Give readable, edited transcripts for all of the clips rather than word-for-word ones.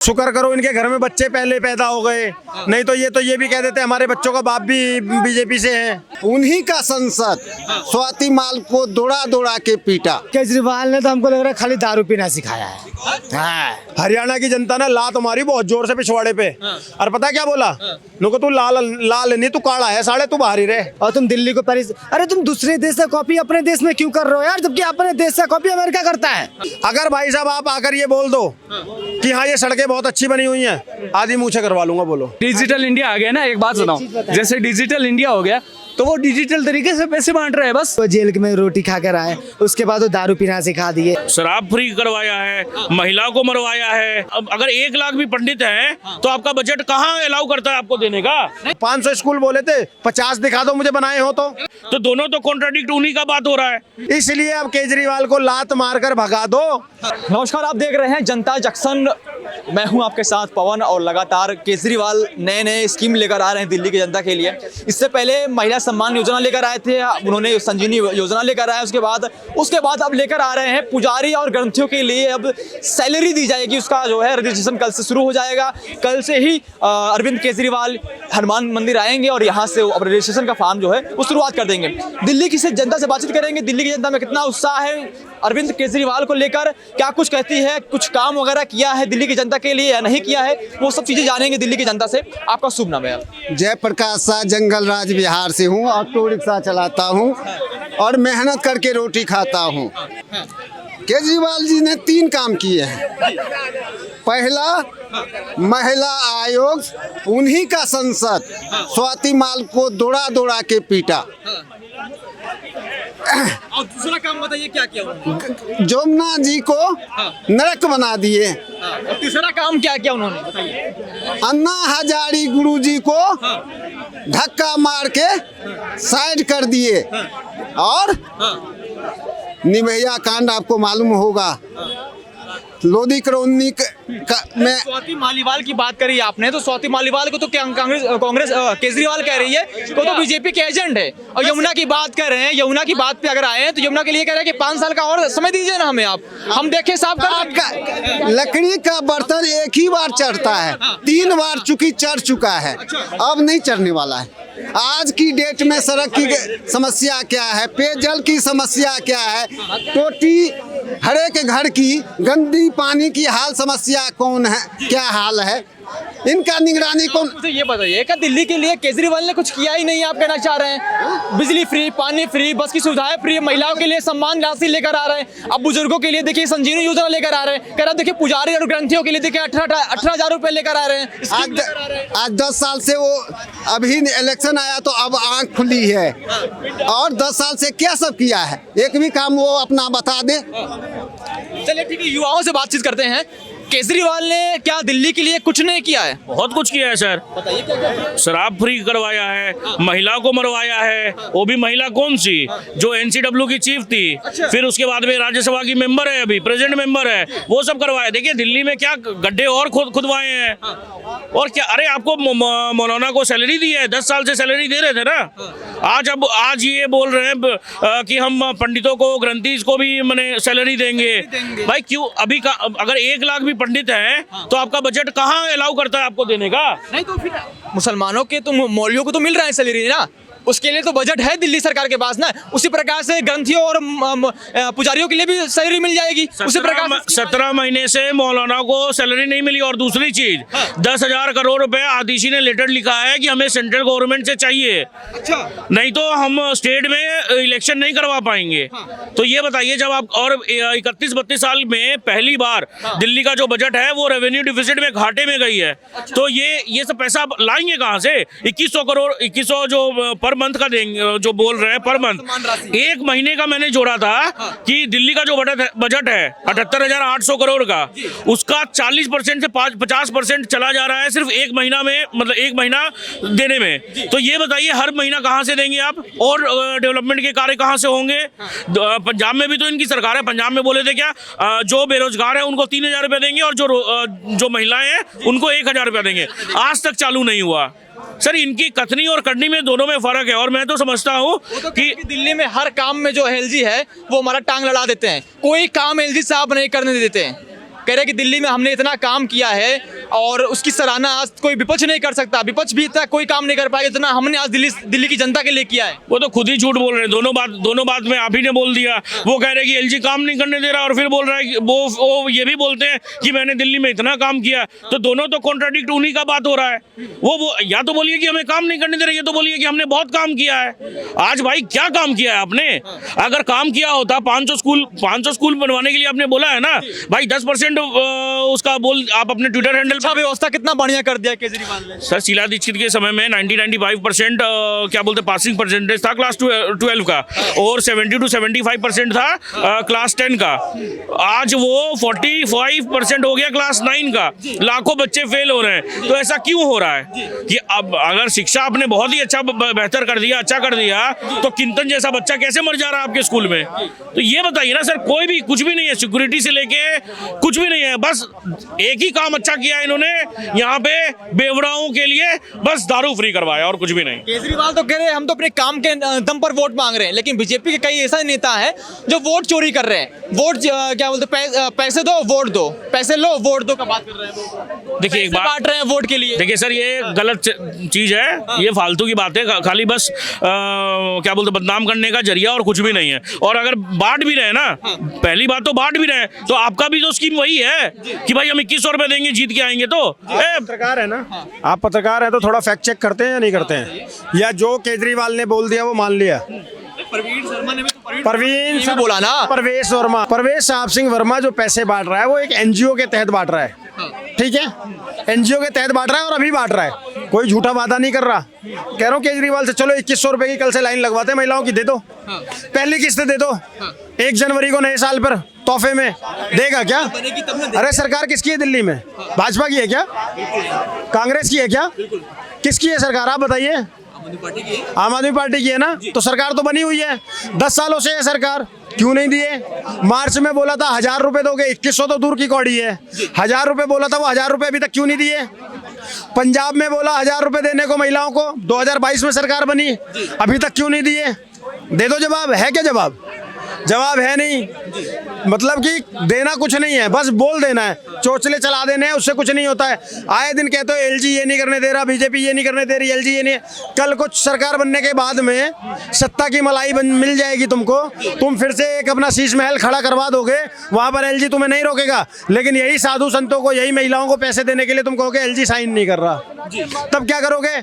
शुक्र करो इनके घर में बच्चे पहले पैदा हो गए, नहीं तो ये भी कह देते हमारे बच्चों का बाप भी बीजेपी से है। उन्हीं का संसद स्वाति माल को दौड़ा दौड़ा के पीटा। केजरीवाल ने तो हमको लग रहा है खाली दारू पीना सिखाया है। हाँ। हरियाणा की जनता ने लात मारी बहुत जोर से पिछवाड़े पे, और पता क्या बोला, नुको तू लाल नहीं तू काला है, साले तू बाहर ही रहे। और तुम दिल्ली को पेरिस, अरे तुम दूसरे देश से कॉपी अपने देश में क्यों कर रहे हो यार, जबकि अपने देश से कॉपी अमेरिका करता है। अगर भाई साहब आप आकर ये बोल दो कि हाँ ये सड़कें बहुत अच्छी बनी हुई हैं, आधी मुँह से करवा लूंगा। बोलो डिजिटल इंडिया आ गया ना, एक बात सुनाओ, जैसे डिजिटल इंडिया हो गया तो वो डिजिटल तरीके से पैसे बांट रहे हैं बस। वो जेल में रोटी खा कर आए, उसके बाद वो दारू पीना सिखा दिए, शराब फ्री करवाया है, महिलाओं को मरवाया है। अब अगर 1 लाख भी पंडित हैं तो आपका बजट कहाँ अलाउ करता है आपको देने का? 500 स्कूल बोले थे, 50 दिखा दो मुझे बनाए हो तो दोनों तो कॉन्ट्राडिक्ट उन्हीं का बात हो रहा है। इसलिए अब केजरीवाल को लात मारकर भगा दो। नमस्कार, आप देख रहे हैं जनता जंक्शन। मैं हूं आपके साथ पवन, और लगातार केजरीवाल नए स्कीम लेकर आ रहे हैं दिल्ली की जनता के लिए। इससे पहले महिला सम्मान योजना लेकर आए थे, उन्होंने संजीवनी योजना लेकर आए, उसके बाद अब लेकर आ रहे हैं पुजारी और ग्रंथियों के लिए अब सैलरी दी जाएगी। उसका जो है रजिस्ट्रेशन कल से शुरू हो जाएगा। कल से ही अरविंद केजरीवाल हनुमान मंदिर आएंगे और यहाँ से अब रजिस्ट्रेशन का फॉर्म जो है वो शुरुआत कर देंगे। दिल्ली की जनता से बातचीत करेंगे, दिल्ली की जनता में कितना उत्साह है अरविंद केजरीवाल को लेकर, क्या कुछ कहती है, कुछ काम वगैरह किया है दिल्ली की जनता के लिए या नहीं किया है, वो सब चीजें जानेंगे दिल्ली की जनता से। आपका शुभ नाम है? जयप्रकाश शाह, जंगल राज बिहार से हूँ, ऑटो रिक्शा चलाता हूँ और मेहनत करके रोटी खाता हूँ। केजरीवाल जी ने 3 काम किए हैं। पहला, महिला आयोग, उन्हीं का संसद स्वाति माल को दौड़ा दौड़ा के पीटा। और दूसरा काम बताइए क्या किया उन्होंने? जमुना जी को नरक बना दिए। और तीसरा काम क्या किया उन्होंने बताइए? अन्ना हजारी गुरुजी को धक्का मार के साइड कर दिए। और निभैया कांड आपको मालूम होगा, लोधी कॉलोनी में स्वाति मालीवाल की बात करी आपने, तो स्वाति मालीवाल को तो कांग्रेस केजरीवाल कह रही है वो तो बीजेपी के एजेंट है। और यमुना की बात कर रहे हैं, यमुना की बात पे अगर आए हैं तो यमुना के लिए कह रहे हैं कि 5 साल का और समय दीजिए ना हमें, आप हम देखें साहब आपका लकड़ी का बर्तन एक ही बार चढ़ता है, 3 बार चूंकि चढ़ चुका है, अब नहीं चढ़ने वाला है। आज की डेट में सड़क की समस्या क्या है, पेयजल की समस्या क्या है, टोटी हर एक घर की, गंदी पानी की हाल समस्या कौन है, क्या हाल है, इनका निगरानी कौन? मुझे ये बताइए, क्या दिल्ली के लिए केजरीवाल ने कुछ किया ही नहीं, आप कहना चाह रहे हैं? बिजली फ्री, पानी फ्री, बस की सुविधाएं फ्री, महिलाओं के लिए सम्मान राशि लेकर आ रहे हैं। अब बुजुर्गों के लिए देखिए संजीवनी योजना लेकर आ रहे हैं। कह रहा देखिए पुजारी और ग्रंथियों के लिए देखिए 18,000 रुपए लेकर आ रहे हैं। आज 10 साल से वो, अभी इलेक्शन आया तो अब आंख खुली है। और 10 साल से क्या सब किया है, एक भी काम वो अपना बता दे। चलिए ठीक है, युवाओं से बातचीत करते हैं। केजरीवाल ने क्या दिल्ली के लिए कुछ नहीं किया है? बहुत कुछ किया है सर। बताइए क्या? शराब फ्री करवाया है, महिलाओं को मरवाया है। वो भी महिला कौन सी, जो NCW की चीफ थी, फिर उसके बाद में राज्यसभा की मेंबर है, अभी प्रेसिडेंट मेंबर है, वो सब करवाया। देखिए दिल्ली में क्या गड्ढे और खुदवाए हैं। और क्या, अरे आपको मौलाना को सैलरी दी है, 10 साल से सैलरी दे रहे थे ना। आज ये बोल रहे हैं कि हम पंडितों को, ग्रंथीज को भी मैंने सैलरी देंगे। भाई क्यों, अभी अगर 1 लाख भी पंडित हैं तो आपका बजट कहाँ अलाउ करता है आपको देने का? नहीं तो फिर मुसलमानों के तो मौलवियों को तो मिल रहा है सैलरी ना, उसके लिए तो बजट है दिल्ली सरकार के पास ना। उसी प्रकार से ग्रंथियों और पुजारियों के लिए भी सैलरी मिल जाएगी उसी प्रकार। 17 महीने से मौलाना को सैलरी नहीं मिली। और दूसरी चीज, 10,000 करोड़ रुपए आदिशी ने लेटर लिखा है कि हमें सेंट्रल गवर्नमेंट से चाहिए। अच्छा। नहीं तो हम स्टेट में इलेक्शन नहीं करवा पाएंगे। तो ये बताइए, जब आप और 31-32 साल में पहली बार दिल्ली का जो बजट है वो रेवेन्यू डिफिसिट में, घाटे में गई है। तो ये सब पैसा लाएंगे कहाँ से? 2100 करोड़, 2100 जो पर मंथ का देंगे, जो बोल रहे हैं पर मंथ, 1 महीने का मैंने जोड़ा था कि दिल्ली का जो बजट है 78,800 करोड़ का, उसका 40% से 50% चला जा रहा है सिर्फ 1 महीना में, मतलब 1 महीना देने में। तो ये बताइए हर महीना कहाँ से देंगे आप? और डेवलपमेंट के कार्य कहाँ से होंगे? पंजाब में भी तो इनकी सरकार है, पंजाब में बोले थे क्या, जो बेरोजगार है उनको 3,000 रुपया देंगे और जो महिलाएं हैं उनको 1,000 रुपया देंगे। आज तक चालू नहीं हुआ। सर इनकी कथनी और करनी में दोनों में फर्क है। और मैं तो समझता हूँ कि दिल्ली में हर काम में जो एलजी है वो हमारा टांग लड़ा देते हैं, कोई काम एलजी साहब नहीं करने देते हैं। कह रहे हैं कि दिल्ली में हमने इतना काम किया है और उसकी सराहना आज कोई विपक्ष नहीं कर सकता, विपक्ष भी इतना कोई काम नहीं कर पाएगा जितना हमने आज दिल्ली की जनता के लिए किया है। वो तो खुद ही झूठ बोल रहे हैं, दोनों बात में आप ही ने बोल दिया। वो कह रहे हैं कि एलजी काम नहीं करने दे रहा और फिर बोल रहा है कि वो ये भी बोलते हैं कि मैंने दिल्ली में इतना काम किया। तो दोनों तो कॉन्ट्राडिक्ट उन्हीं का बात हो रहा है। वो या तो बोलिए कि हमें काम नहीं करने दे रहे, ये तो बोलिए कि हमने बहुत काम किया है। आज भाई क्या काम किया है आपने? अगर काम किया होता 500 स्कूल बनवाने के लिए आपने बोला है ना भाई, 10% उसका बोल आप अपने ट्विटर हैंडल अच्छा व्यवस्था कितना बढ़िया कर दिया केजरीवाल ने। सर शीला दीक्षित के समय में 90-95% क्या बोलते पासिंग परसेंटेज था क्लास 12 का और 70 to 75% था क्लास 10 का। आज वो 45% हो गया क्लास 9 का। लाखों बच्चे फेल हो रहे हैं। तो ऐसा क्यों हो रहा है कि अब अगर शिक्षा आपने बहुत ही अच्छा बेहतर कर दिया, अच्छा कर दिया, तो किंतन जैसा बच्चा कैसे मर जा रहा है आपके स्कूल में? तो ये बताइए ना सर, कोई भी कुछ भी नहीं है, सिक्योरिटी से लेके कुछ भी नहीं है। बस एक ही काम अच्छा किया इन्होंने, यहाँ पे बेवड़ाओं के लिए बस दारू फ्री करवाया और कुछ भी नहीं। केजरीवाल तो कह रहे हैं हम तो अपने काम के दम पर वोट मांग रहे हैं, लेकिन बीजेपी के कई ऐसा नेता है जो वोट चोरी कर रहे हैं। वोट क्या बोलते पैसे दो वोट दो, पैसे लो वोट दो का बात कर रहे हैं। देखिए एक बात बांट रहे हैं वोट के लिए। देखिए सर, ये गलत चीज है, ये फालतू की बात है, खाली बस क्या बोलते बदनाम करने का जरिया और कुछ भी नहीं है। और अगर बांट भी रहे ना, पहली बात तो बांट भी रहे तो आपका भी तो स्कीम वही है कि भाई हम 2100 रुपए देंगे जीत के आएंगे। तो पत्रकार है ना, आप पत्रकार है तो थोड़ा फैक्ट चेक करते हैं या नहीं करते हैं? या जो केजरीवाल ने बोल दिया वो मान लिया? प्रवीण शर्मा ने भी तो परवेश बोला ना, परवेश साहब सिंह वर्मा जो पैसे बांट रहा है वो एक एनजीओ के तहत बांट रहा है। ठीक है, एनजीओ के तहत बांट रहा है और अभी बांट रहा है, कोई झूठा वादा नहीं कर रहा। कह रहा हूँ केजरीवाल से चलो 2100 रुपए की कल से लाइन लगवाते हैं महिलाओं की, दे दो पहली किस्त दे दो 1 जनवरी को नए साल पर तोहफे में। देगा क्या? अरे सरकार किसकी है दिल्ली में? भाजपा की है क्या? कांग्रेस की है क्या? किसकी है सरकार आप बताइए? आम आदमी पार्टी की है ना। तो सरकार तो बनी हुई है, 10 सालों से है सरकार, क्यों नहीं दिए? मार्च में बोला था 1000 रुपए दोगे, 2100 तो दूर की कौड़ी है। 1000 रुपए बोला था, वो 1000 रुपए अभी तक क्यों नहीं दिए? पंजाब में बोला 1000 रुपए देने को महिलाओं को, 2022 में सरकार बनी, अभी तक क्यों नहीं दिए? दे दो जवाब, है क्या जवाब? जवाब है नहीं। मतलब कि देना कुछ नहीं है, बस बोल देना है, चोचले चला देने हैं, उससे कुछ नहीं होता है। आए दिन कहते हो एलजी ये नहीं करने दे रहा, बीजेपी ये नहीं करने दे रही, एलजी ये नहीं। कल कुछ सरकार बनने के बाद में सत्ता की मलाई मिल जाएगी तुमको, तुम फिर से एक अपना शीश महल खड़ा करवा दोगे, वहां पर एलजी तुम्हें नहीं रोकेगा। लेकिन यही साधु संतों को, यही महिलाओं को पैसे देने के लिए तुम कहोगे एलजी साइन नहीं कर रहा, तब क्या करोगे?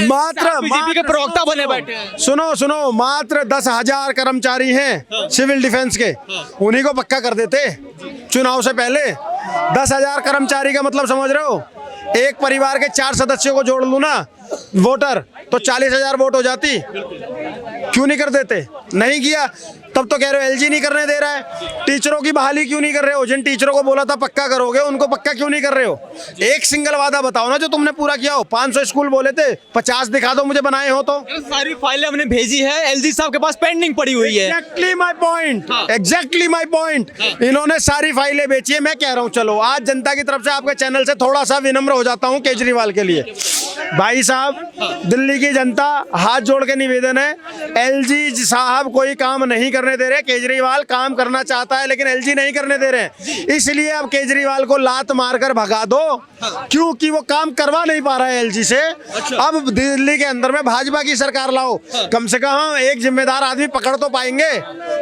मात्र बीजेपी के प्रवक्ता बने बैठे हैं। सुनो, मात्र 10,000 कर्मचारी हैं सिविल डिफेंस के, उन्हीं को पक्का कर देते चुनाव से पहले। 10,000 कर्मचारी का मतलब समझ रहे हो? एक परिवार के 4 सदस्यों को जोड़ लूं ना वोटर, तो 40,000 वोट हो जाती। क्यों नहीं कर देते? नहीं किया, तब तो कह रहे हो एलजी नहीं करने दे रहा है। टीचरों की बहाली क्यों नहीं कर रहे हो? जिन टीचरों को बोला था पक्का करोगे, उनको पक्का क्यों नहीं कर रहे हो? एक सिंगल वादा बताओ ना जो तुमने पूरा किया हो। 500 स्कूल बोले थे, 50 दिखा दो मुझे बनाए हो तो। सारी फाइलें हमने भेजी है, एलजी साहब के पास पेंडिंग पड़ी हुई है। Exactly my point. इन्होंने सारी फाइलें बेची है। मैं कह रहा हूँ चलो आज जनता की तरफ से आपके चैनल से थोड़ा सा विनम्र हो जाता हूँ केजरीवाल के लिए। भाई साहब, दिल्ली की जनता हाथ जोड़ के निवेदन है, एलजी साहब कोई काम नहीं करने दे रहे। केजरीवाल काम करना चाहता है लेकिन एलजी नहीं करने दे रहे, इसलिए अब केजरीवाल को लात मारकर भगा दो, क्योंकि वो काम करवा नहीं पा रहा है एलजी से। अब दिल्ली के अंदर में भाजपा की सरकार लाओ, कम से कम एक जिम्मेदार आदमी पकड़ तो पाएंगे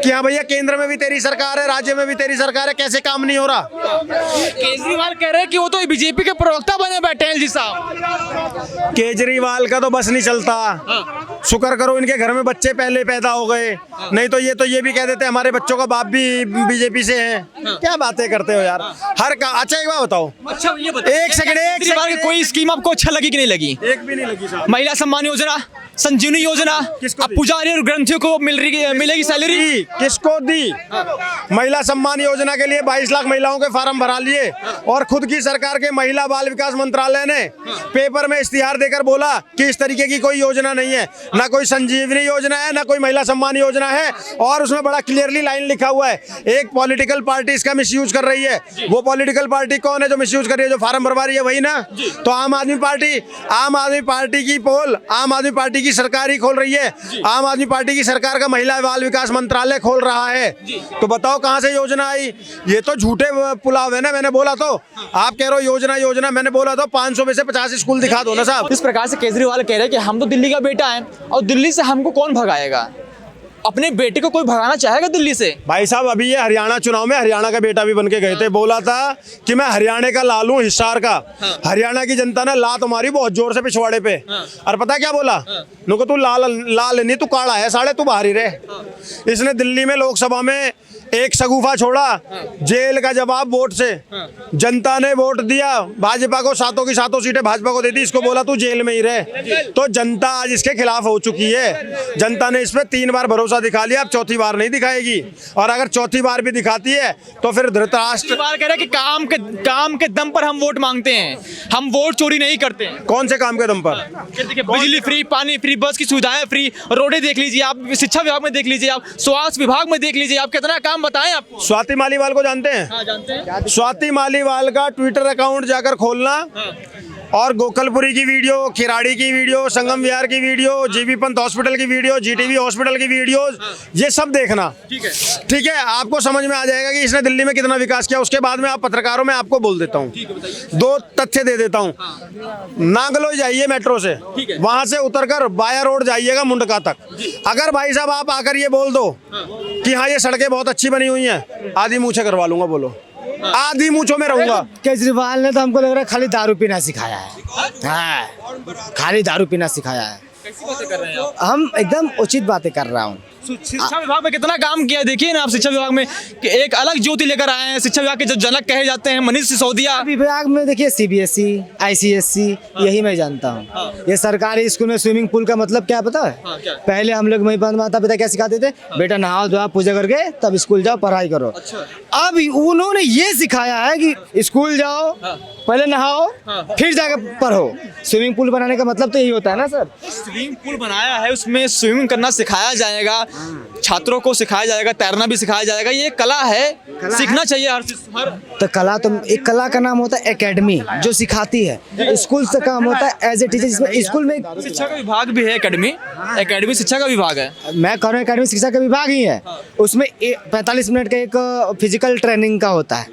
कि हाँ भैया केंद्र में भी तेरी सरकार है, राज्य में भी तेरी सरकार है, कैसे काम नहीं हो रहा। केजरीवाल कह रहे हैं कि वो तो बीजेपी के प्रवक्ता बने बैठे हैं एलजी साहब। केजरीवाल का तो बस नहीं चलता। शुक्र करो इनके घर में बच्चे पहले पैदा हो गए, नहीं तो ये भी कह देते हमारे बच्चों का बाप भी बीजेपी से है। क्या बातें करते हो यार, हर का। अच्छा एक बात बताओ, अच्छा ये बताओ, एक सेकंड, कोई स्कीम आपको अच्छा लगी कि नहीं लगी? एक भी नहीं लगी साहब। महिला सम्मान योजना, संजीवनी योजना, अब पुजारी और ग्रंथियों को मिलेगी सैलरी। किसको दी? महिला सम्मान योजना के लिए 22 लाख महिलाओं के फार्म भरा लिए और खुद की सरकार के महिला बाल विकास मंत्रालय ने पेपर में इश्तिहार देकर बोला कि इस तरीके की कोई योजना नहीं है, ना कोई संजीवनी योजना है, ना कोई महिला सम्मान योजना है। और उसमें बड़ा क्लियरली लाइन लिखा हुआ है, एक पॉलिटिकल पार्टी इसका मिसयूज कर रही है। वो पॉलिटिकल पार्टी कौन है जो मिसयूज कर रही है, जो फार्म भरवा रही है? वही ना। तो आम आदमी पार्टी की पोल, आम आदमी पार्टी की की सरकार ही खोल रही है। आम आदमी पार्टी की सरकार का महिला बाल विकास मंत्रालय खोल रहा है। तो बताओ कहाँ से योजना आई? ये तो झूठे पुलाव है ना। मैंने बोला तो, आप कह रहे हो योजना, मैंने बोला तो 500 में से 50 स्कूल दिखा दो ना साहब। इस प्रकार से केजरीवाल कह रहे हैं कि हम तो दिल्ली का बेटा है और दिल्ली से हमको कौन भगाएगा। अपने बेटे को कोई भगाना चाहेगा दिल्ली से? भाई साहब, अभी ये हरियाणा चुनाव में हरियाणा का बेटा भी बन के गए थे। बोला था कि मैं हरियाणा का लाल हूं, हिसार का। हरियाणा की जनता ने लात मारी बहुत जोर से पिछवाड़े पे। और पता क्या बोला? नुको तू लाल नहीं, तू काला है साले, तू बाहर ही रहे। इसने दिल्ली में लोकसभा में एक सगुफा छोड़ा, जेल का जवाब वोट से। जनता ने वोट दिया भाजपा को, सातों की सातों सीटें भाजपा को दे दी। इसको बोला तू जेल में ही रहे। तो जनता आज इसके खिलाफ हो चुकी है। जनता ने इस पे 3 बार भरोसा दिखा लिया, अब चौथी बार नहीं दिखाएगी। और अगर चौथी बार भी दिखाती है तो फिर धृतराष्ट्र बार कह रहे हैं कि काम के दम पर हम वोट मांगते हैं, हम वोट चोरी नहीं करते हैं। कौन से काम के दम पर? देखिए, बिजली फ्री, पानी फ्री, बस की सुविधाएं फ्री, रोडें देख लीजिए आप, शिक्षा विभाग में देख लीजिए आप, स्वास्थ्य विभाग में देख लीजिए आप, कितना काम बताएं आप। स्वाति मालीवाल को जानते हैं? हाँ, जानते हैं। स्वाति मालीवाल का ट्विटर अकाउंट जाकर खोलना और गोकलपुरी की वीडियो, खिराड़ी की वीडियो, संगम विहार की वीडियो, जीबी पंत हॉस्पिटल की वीडियो, जीटीवी हॉस्पिटल की वीडियो, ये सब देखना। ठीक है, आपको समझ में आ जाएगा कि इसने दिल्ली में कितना विकास किया। उसके बाद में आप पत्रकारों में आपको बोल देता हूँ, 2 तथ्य दे देता हूँ। नागलोई जाइए मेट्रो से, वहां से उतरकर बाया रोड जाइएगा मुंडका तक। अगर भाई साहब आप आकर ये बोल दो कि हाँ ये सड़कें बहुत अच्छी बनी हुई हैं, आधी मूछें करवा लूंगा। बोलो, आधी मूंछों में रहूंगा। केजरीवाल ने तो हमको लग रहा है खाली दारू पीना सिखाया है। हाँ, खाली दारू पीना सिखाया है। कैसी बातें कर रहे हैं आप? हम एकदम उचित बातें कर रहा हूँ। शिक्षा विभाग में कितना काम किया देखिए ना आप। शिक्षा विभाग में एक अलग ज्योति लेकर आए हैं। शिक्षा विभाग के जो जनक कहे जाते हैं मनीष सिसोदिया। विभाग में देखिए CBSE, ICSE, यही मैं जानता हूँ। ये सरकारी स्कूल में स्विमिंग पूल का मतलब क्या पता है? पहले हम लोग माता पिता क्या सिखाते थे? बेटा नहाओ धोआ पूजा करके तब स्कूल जाओ, पढ़ाई करो। अब उन्होंने ये सिखाया है कि स्कूल जाओ, पहले नहाओ, फिर जाकर पढ़ो। स्विमिंग पूल बनाने का मतलब तो यही होता है ना सर। स्विमिंग पूल बनाया है, उसमें स्विमिंग करना सिखाया जाएगा, छात्रों को सिखाया जाएगा, तैरना भी सिखाया जाएगा। ये कला है, सीखना चाहिए हर। तो कला, तो एक कला का नाम होता है एकेडमी, जो सिखाती है। स्कूल से काम होता है एज ए टीचर, जिसमें स्कूल में शिक्षा का विभाग भी है। एकेडमी शिक्षा का विभाग है। मैं कह रहा हूँ एकेडमी शिक्षा का विभाग ही है। उसमें 45 मिनट का एक फिजिकल ट्रेनिंग का होता है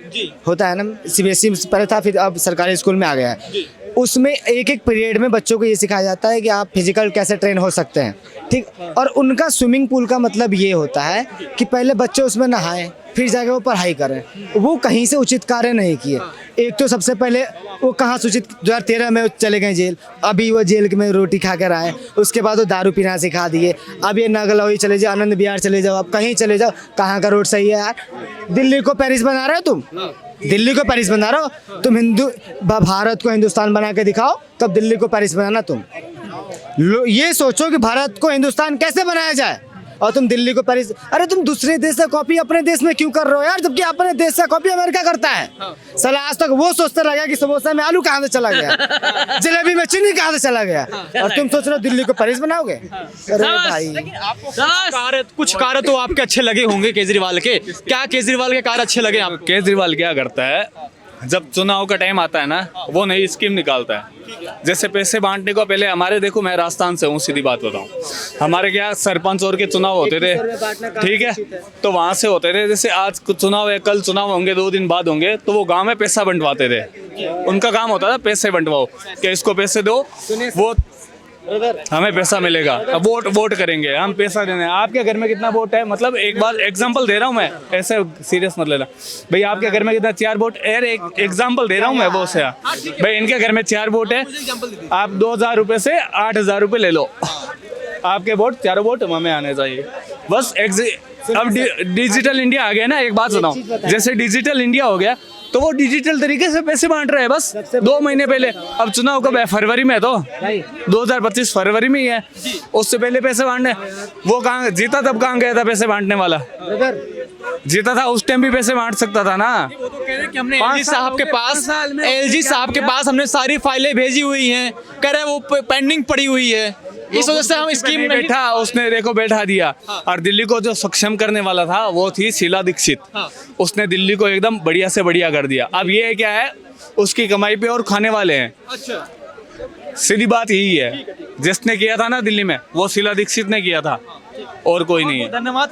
ना। CBSE पहले था, फिर अब सरकारी स्कूल में आ गया है। उसमें एक पीरियड में बच्चों को ये सिखाया जाता है कि आप फिजिकल कैसे ट्रेन हो सकते हैं। ठीक, और उनका स्विमिंग पूल का मतलब ये होता है कि पहले बच्चे उसमें नहाएं, फिर जाके वो पढ़ाई करें। वो कहीं से उचित कार्य नहीं किए। एक तो सबसे पहले वो कहाँ से उचित, 2013 में चले गए जेल, अभी वो जेल में रोटी खा कर आए। उसके बाद वो दारू पीना सिखा दिए। अब ये नागलोई चले जाओ, आनंद विहार चले जाओ, आप कहीं चले जाओ, कहाँ का रोड सही है यार? दिल्ली को पेरिस बना रहे हो तुम? दिल्ली को पेरिस बना रहे हो तुम? भारत को हिंदुस्तान बना के दिखाओ, तब दिल्ली को पेरिस बनाना तुम। ये सोचो कि भारत को हिंदुस्तान कैसे बनाया जाए और तुम दिल्ली को पेरिस। अरे तुम दूसरे देश से कॉपी अपने देश में क्यों कर रहे हो यार, जबकि अपने देश से कॉपी अमेरिका करता है। साला आज तक वो सोचते रह गया कि समोसा में आलू कहाँ से चला गया, जलेबी में चीनी कहाँ से चला गया, और तुम सोच रहे हो दिल्ली को पेरिस बनाओगे। अरे भाई, कुछ कार्य तो आपके अच्छे लगे होंगे केजरीवाल के। क्या केजरीवाल के कार्य अच्छे लगे आपको? केजरीवाल क्या करता है, जब चुनाव का टाइम आता है ना, वो नई स्कीम निकालता है। जैसे पैसे बांटने को पहले हमारे, देखो मैं राजस्थान से हूँ, सीधी बात बताऊँ, हमारे क्या सरपंच और के चुनाव होते थे, ठीक है, तो वहाँ से होते थे। जैसे आज चुनाव है, कल चुनाव होंगे, 2 दिन बाद होंगे, तो वो गांव में पैसा बंटवाते थे। उनका काम होता था पैसे बंटवाओ, कि इसको पैसे दो, वो हमें पैसा मिलेगा। अब वोट करेंगे, हम पैसा देने। आपके घर में कितना वोट है? मतलब एक बार एग्जांपल दे रहा हूँ मैं, ऐसे सीरियस मत लेना भाई। आपके घर में कितना? 4 वोट। एक एग्जांपल दे रहा हूँ मैं, वो से भाई इनके घर में 4 वोट है, आप 2000 रुपये से 8000 रुपये ले लो। आपके वोट, 4 वोट हमें आने चाहिए बस। अब डिजिटल इंडिया आ गया ना। एक बात सुनाओ, जैसे डिजिटल इंडिया हो गया तो वो डिजिटल तरीके से पैसे बांट रहे हैं बस। 2 महीने पहले, अब चुनाव कब है? फरवरी में, तो 2025 फरवरी में ही है। उससे पहले पैसे बांटने, वो कहाँ जीता? तब कहाँ गया था पैसे बांटने वाला? जीता था उस टाइम भी पैसे बांट सकता था ना। वो तो कह रहे हैं कि हमने LG साहब के पास हमने सारी फाइलें भेजी हुई हैं, कह रहे वो पेंडिंग पड़ी हुई है, इस वजह से हम स्कीम में बैठा, उसने देखो बैठा दिया। और दिल्ली को जो सक्षम करने वाला था वो थी शीला दीक्षित। उसने दिल्ली को एकदम बढ़िया से बढ़िया कर दिया। अब ये क्या है, उसकी कमाई पे और खाने वाले हैं। अच्छा, सीधी बात यही है, जिसने किया था ना दिल्ली में वो शीला दीक्षित ने किया था और कोई नहीं है। धन्यवाद।